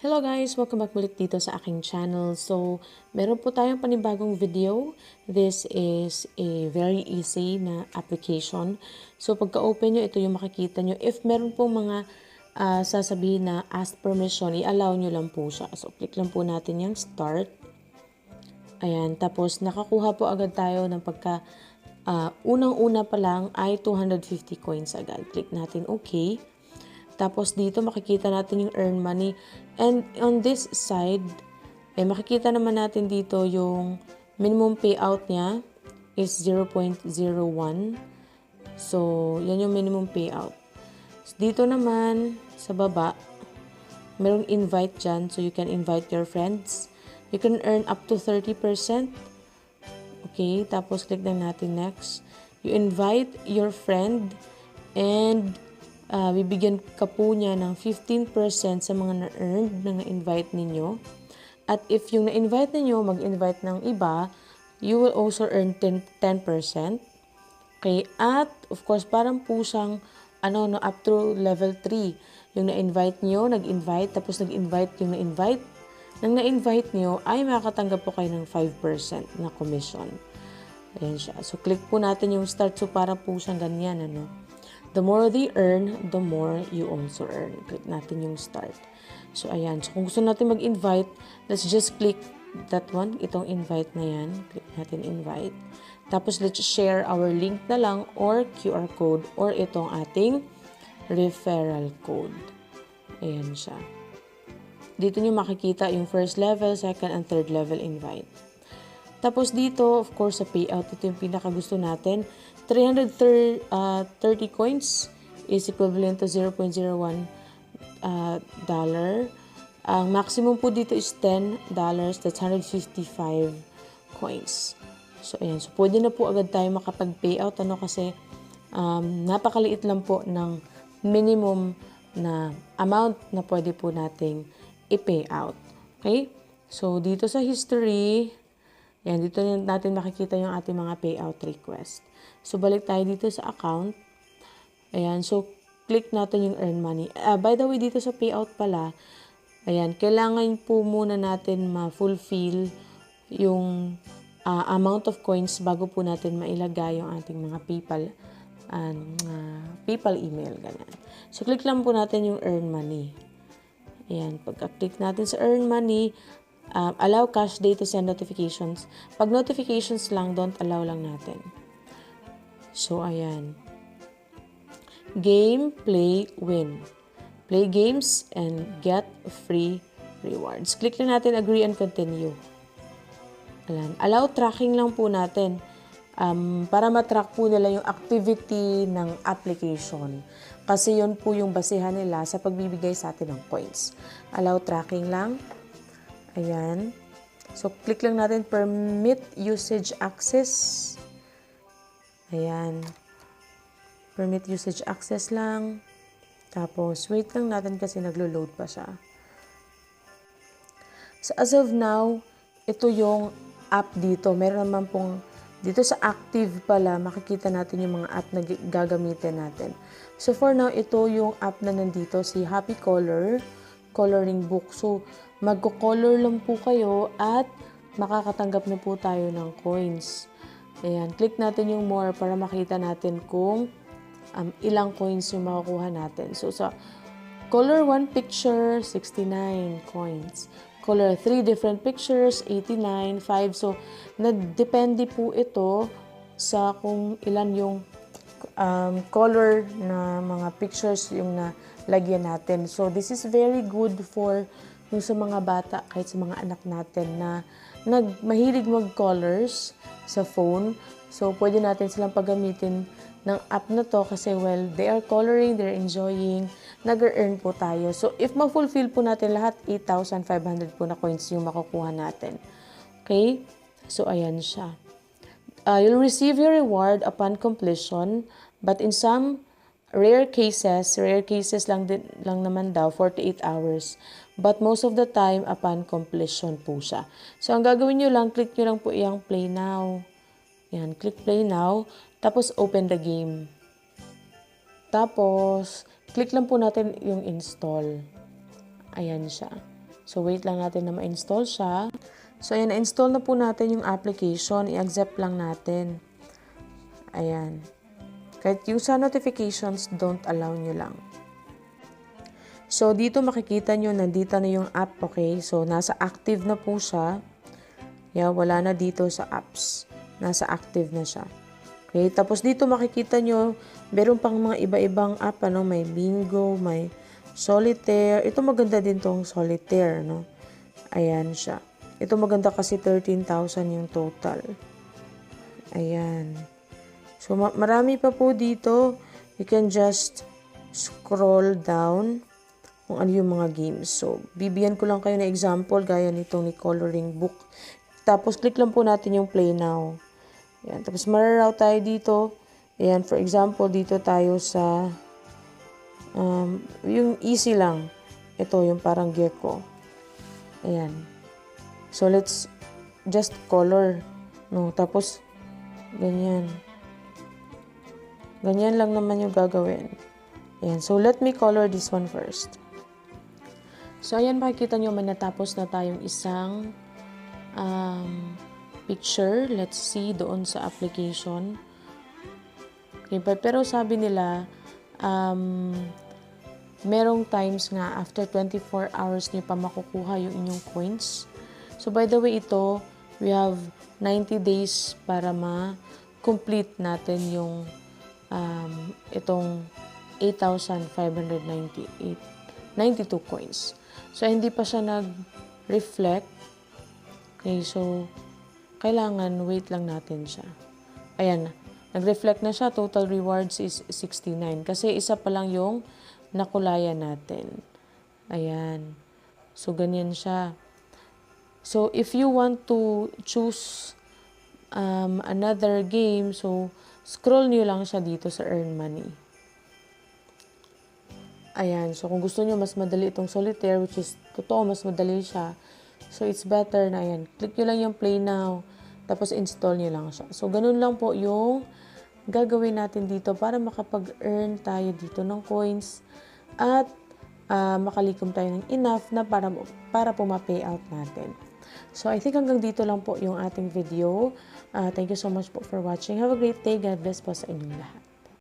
Hello guys! Welcome back ulit dito sa aking channel. So, meron po tayong panibagong video. This is a very easy na application. So, pagka-open nyo, ito yung makikita nyo. If meron pong mga sasabihin na ask permission, i-allow nyo lang po siya. So, click lang po natin yung start. Ayan. Tapos, nakakuha po agad tayo ng unang-una pa lang ay 250 coins agad. Click natin okay. Tapos dito makikita natin yung earn money. And on this side, makikita naman natin dito yung minimum payout niya is 0.01. So, yan yung minimum payout. So, dito naman sa baba, merong invite dyan. So, you can invite your friends. You can earn up to 30%. Okay, tapos click lang natin next. You invite your friend and bibigyan ka po niya ng 15% sa mga na-earned na na-invite ninyo. At if yung na-invite ninyo, mag-invite ng iba, you will also earn 10%. Okay, at of course, parang po siyang up to level 3. Yung na-invite nyo, nag-invite, tapos nag-invite yung na-invite. Nang na-invite nyo, ay makakatanggap po kayo ng 5% na commission. Ayan siya. So, click po natin yung start. So, para po siyang ganyan, The more they earn, the more you also earn. Click natin yung start. So, ayan. So, kung gusto natin mag-invite, let's just click that one. Itong invite na yan. Click natin invite. Tapos, let's share our link na lang or QR code or itong ating referral code. Ayan siya. Dito nyo makikita yung first level, second, and third level invite. Tapos dito, of course, sa payout, ito yung pinaka-gusto natin. 330 coins is equivalent to $0.01 dollar. Ang maximum po dito is $10. That's 155 coins. So, ayan. So, pwede na po agad tayo makapag-payout. Kasi napakaliit lang po ng minimum na amount na pwede po nating i-payout. Okay? So, dito sa history, yan, dito natin makikita yung ating mga payout request. So, balik tayo dito sa account. Ayan, so, click natin yung earn money. By the way, dito sa payout pala, ayan, kailangan po muna natin ma-fulfill yung amount of coins bago po natin mailagay yung ating mga PayPal email, ganyan. So, click lang po natin yung earn money. Ayan, pagka-click natin sa earn money, allow cash day to send notifications. Pag notifications lang, don't allow lang natin. So, ayan. Game, play, win. Play games and get free rewards. Click lang natin agree and continue. Ayan. Allow tracking lang po natin. Para matrack po nila yung activity ng application. Kasi yun po yung basehan nila sa pagbibigay sa atin ng coins. Allow tracking lang. Ayan. So, click lang natin permit usage access. Ayan. Permit usage access lang. Tapos, wait lang natin kasi naglo-load pa siya. So, as of now, ito yung app dito. Meron naman pong, dito sa active pala, makikita natin yung mga app na gagamitin natin. So, for now, ito yung app na nandito, si Happy Color, coloring book. So, magko-color lang po kayo at makakatanggap na po tayo ng coins. Ayan, click natin yung more para makita natin kung ilang coins yung makukuha natin. So, sa color 1 picture, 69 coins. Color 3 different pictures, 89, 5. So, depende po ito sa kung ilan yung color na mga pictures yung nalagyan natin. So, this is very good for yung sa mga bata, kahit sa mga anak natin na mahilig mag-colors sa phone. So, pwede natin silang paggamitin ng app na to kasi, well, they are coloring, they're enjoying, nag-earn po tayo. So, if ma-fulfill po natin lahat, 8,500 po na coins yung makukuha natin. Okay? So, ayan siya. You'll receive your reward upon completion, but in some rare cases lang naman daw, 48 hours. But most of the time, upon completion po siya. So, ang gagawin nyo lang, click nyo lang po yung play now. Yan, click play now. Tapos, open the game. Tapos, click lang po natin yung install. Ayan siya. So, wait lang natin na ma-install siya. So, ayan, na-install na po natin yung application. I-accept lang natin. Ayan. Kahit yung sa notifications, don't allow nyo lang. So, dito makikita nyo, nandito na yung app, okay? So, nasa active na po siya. Yeah, wala na dito sa apps. Nasa active na siya. Okay, tapos dito makikita nyo, meron pang mga iba-ibang app, ano? May bingo, may solitaire. Ito maganda din tong solitaire, no? Ayan siya. Ito maganda kasi 13,000 yung total. Ayan. So, marami pa po dito. You can just scroll down kung ano yung mga games. So, bibigyan ko lang kayo ng example gaya nitong ni Coloring Book. Tapos, click lang po natin yung Play Now. Ayan. Tapos, mararoute tayo dito. Ayan, for example, dito tayo sa yung easy lang. Ito, yung parang gecko. Ayan. So, let's just color. No? Tapos, ganyan. Ganyan lang naman yung gagawin. Ayan. So, let me color this one first. So, ayan, makikita nyo, may natapos na tayong isang picture. Let's see doon sa application. Okay, pero sabi nila, merong times nga after 24 hours nyo pa makukuha yung inyong coins. So, by the way, ito, we have 90 days para ma-complete natin yung itong 8,592 coins. So, hindi pa siya nag-reflect. Okay, so, kailangan wait lang natin siya. Ayan, nag-reflect na siya. Total rewards is 69. Kasi isa pa lang yung nakulayan natin. Ayan. So, ganyan siya. So, if you want to choose another game, so, scroll nyo lang siya dito sa Earn Money. Ayan. So, kung gusto nyo mas madali itong solitaire, which is, totoo, mas madali siya. So, it's better na, ayan. Click nyo lang yung Play Now. Tapos, install nyo lang siya. So, ganun lang po yung gagawin natin dito para makapag-earn tayo dito ng coins at makalikom tayo ng enough na para po ma-payout natin. So, I think hanggang dito lang po yung ating video. Thank you so much po for watching. Have a great day. God bless po sa inyong lahat.